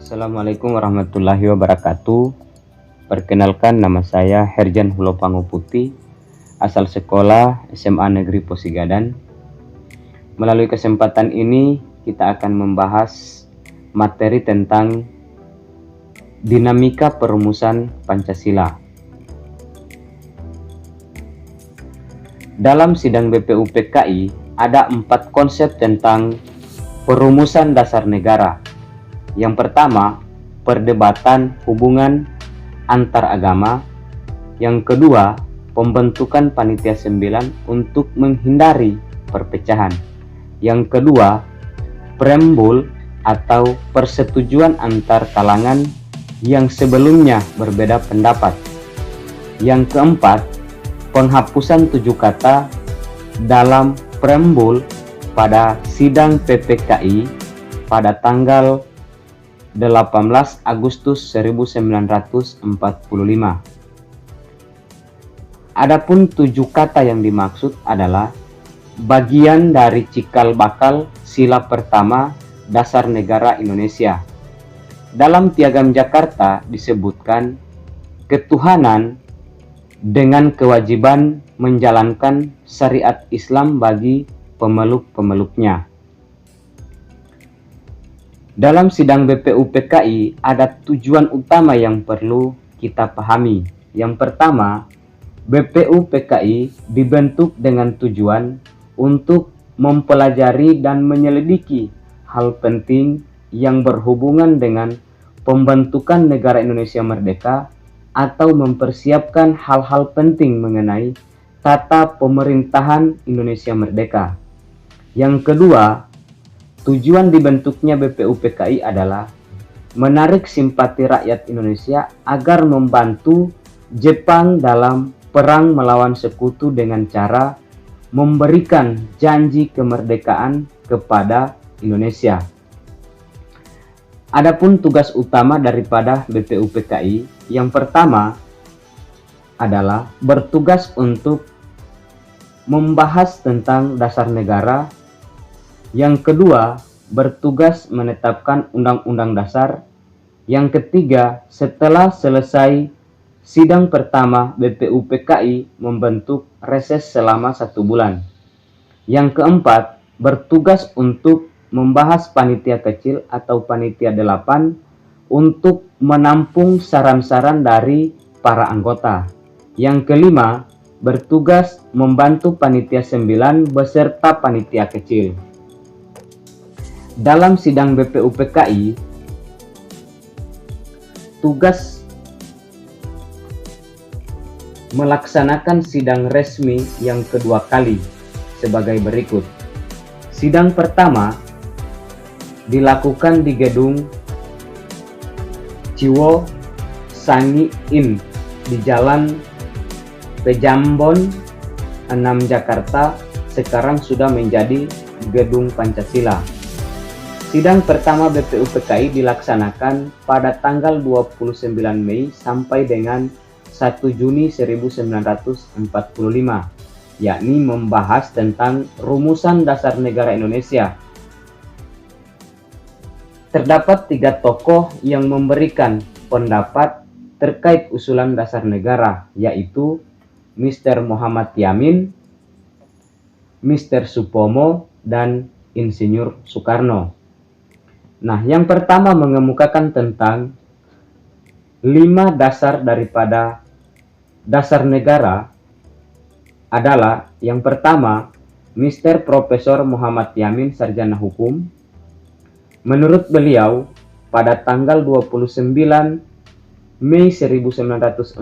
Assalamualaikum warahmatullahi wabarakatuh. Perkenalkan, nama saya Herjan Hulopango Putih, asal sekolah SMA Negeri Posigadan. Melalui kesempatan ini kita akan membahas materi tentang dinamika perumusan Pancasila. Dalam sidang BPUPKI ada 4 konsep tentang perumusan dasar negara. Yang pertama, perdebatan hubungan antar agama. Yang kedua, pembentukan panitia 9 untuk menghindari perpecahan. Yang kedua, preambul atau persetujuan antar kalangan yang sebelumnya berbeda pendapat. Yang keempat, penghapusan 7 kata dalam preambul pada sidang PPKI pada tanggal 18 Agustus 1945. Adapun 7 kata yang dimaksud adalah bagian dari cikal bakal sila pertama dasar negara Indonesia. Dalam Piagam Jakarta disebutkan ketuhanan dengan kewajiban menjalankan syariat Islam bagi pemeluk-pemeluknya. Dalam sidang BPUPKI ada tujuan utama yang perlu kita pahami. Yang pertama, BPUPKI dibentuk dengan tujuan untuk mempelajari dan menyelidiki hal penting yang berhubungan dengan pembentukan negara Indonesia Merdeka atau mempersiapkan hal-hal penting mengenai tata pemerintahan Indonesia Merdeka. Yang kedua, tujuan dibentuknya BPUPKI adalah menarik simpati rakyat Indonesia agar membantu Jepang dalam perang melawan sekutu dengan cara memberikan janji kemerdekaan kepada Indonesia. Adapun tugas utama daripada BPUPKI, yang pertama adalah bertugas untuk membahas tentang dasar negara. Yang kedua, bertugas menetapkan undang-undang dasar. Yang ketiga, setelah selesai sidang pertama, BPUPKI membentuk reses selama 1 bulan. Yang keempat, bertugas untuk membahas panitia kecil atau panitia 8 untuk menampung saran-saran dari para anggota. Yang kelima, bertugas membantu panitia 9 beserta panitia kecil. Dalam sidang BPUPKI, tugas melaksanakan sidang resmi yang kedua kali sebagai berikut. Sidang pertama dilakukan di gedung Ciwo Sangi In di Jalan Pejambon 6 Jakarta, sekarang sudah menjadi Gedung Pancasila. Sidang pertama BPUPKI dilaksanakan pada tanggal 29 Mei sampai dengan 1 Juni 1945, yakni membahas tentang rumusan dasar negara Indonesia. Terdapat 3 tokoh yang memberikan pendapat terkait usulan dasar negara, yaitu Mr. Muhammad Yamin, Mr. Supomo, dan Insinyur Soekarno. Nah, yang pertama mengemukakan tentang 5 dasar daripada dasar negara adalah yang pertama, Mr. Profesor Muhammad Yamin, Sarjana Hukum. Menurut beliau, pada tanggal 29 Mei 1945,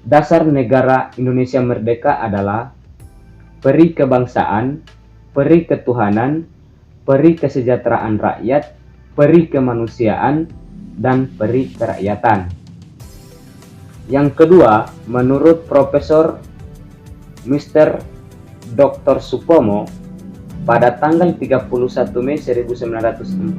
dasar negara Indonesia Merdeka adalah peri kebangsaan, peri ketuhanan, peri kesejahteraan rakyat, peri kemanusiaan, dan peri kerakyatan. Yang kedua, menurut Profesor Mr. Dr. Supomo, pada tanggal 31 Mei 1945,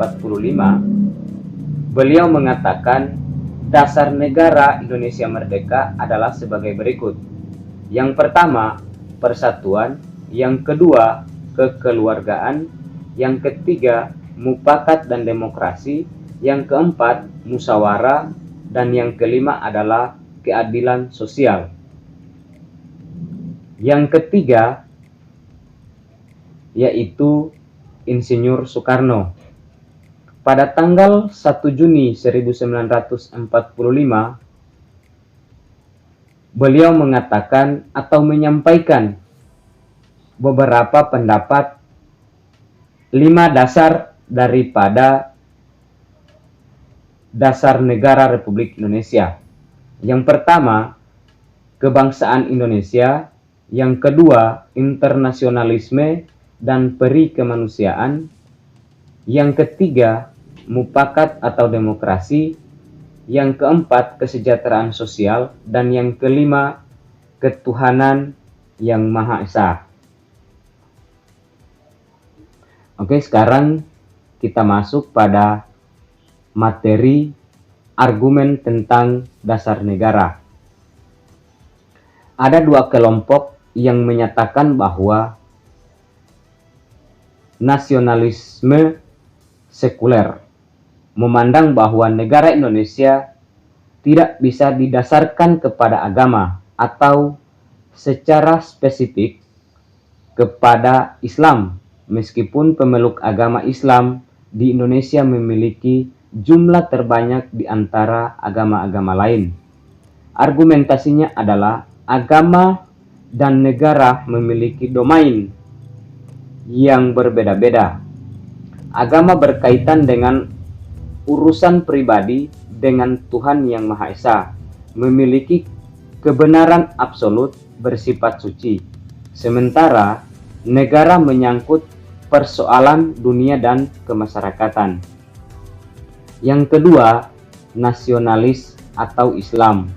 beliau mengatakan dasar negara Indonesia Merdeka adalah sebagai berikut. Yang pertama, persatuan. Yang kedua, kekeluargaan. Yang ketiga, mufakat dan demokrasi. Yang keempat, musyawarah. Dan yang kelima adalah keadilan sosial. Yang ketiga, yaitu Insinyur Soekarno. Pada tanggal 1 Juni 1945, beliau mengatakan atau menyampaikan beberapa pendapat 5 dasar daripada dasar negara Republik Indonesia. Yang pertama, kebangsaan Indonesia. Yang kedua, internasionalisme dan peri kemanusiaan. Yang ketiga, mufakat atau demokrasi. Yang keempat, kesejahteraan sosial. Dan yang kelima, ketuhanan yang Maha Esa. Oke, sekarang kita masuk pada materi argumen tentang dasar negara. Ada 2 kelompok yang menyatakan bahwa nasionalisme sekuler memandang bahwa negara Indonesia tidak bisa didasarkan kepada agama atau secara spesifik kepada Islam, meskipun pemeluk agama Islam di Indonesia memiliki jumlah terbanyak di antara agama-agama lain. Argumentasinya adalah agama dan negara memiliki domain yang berbeda-beda. Agama berkaitan dengan urusan pribadi dengan Tuhan yang Maha Esa, memiliki kebenaran absolut bersifat suci. Sementara negara menyangkut persoalan dunia dan kemasyarakatan. Yang kedua, nasionalis atau Islam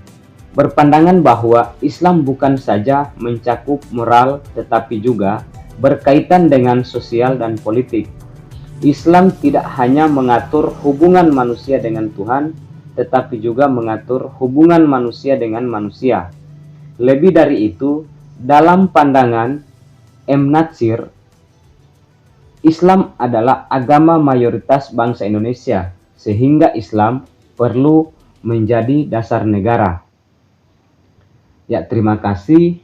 berpandangan bahwa Islam bukan saja mencakup moral tetapi juga berkaitan dengan sosial dan politik. Islam tidak hanya mengatur hubungan manusia dengan Tuhan, tetapi juga mengatur hubungan manusia dengan manusia. Lebih dari itu, dalam pandangan M. Natsir, Islam adalah agama mayoritas bangsa Indonesia, sehingga Islam perlu menjadi dasar negara. Ya, terima kasih.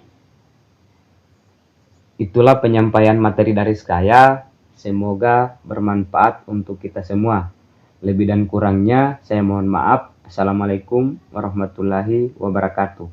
Itulah penyampaian materi dari saya. Semoga bermanfaat untuk kita semua. Lebih dan kurangnya saya mohon maaf. Assalamualaikum warahmatullahi wabarakatuh.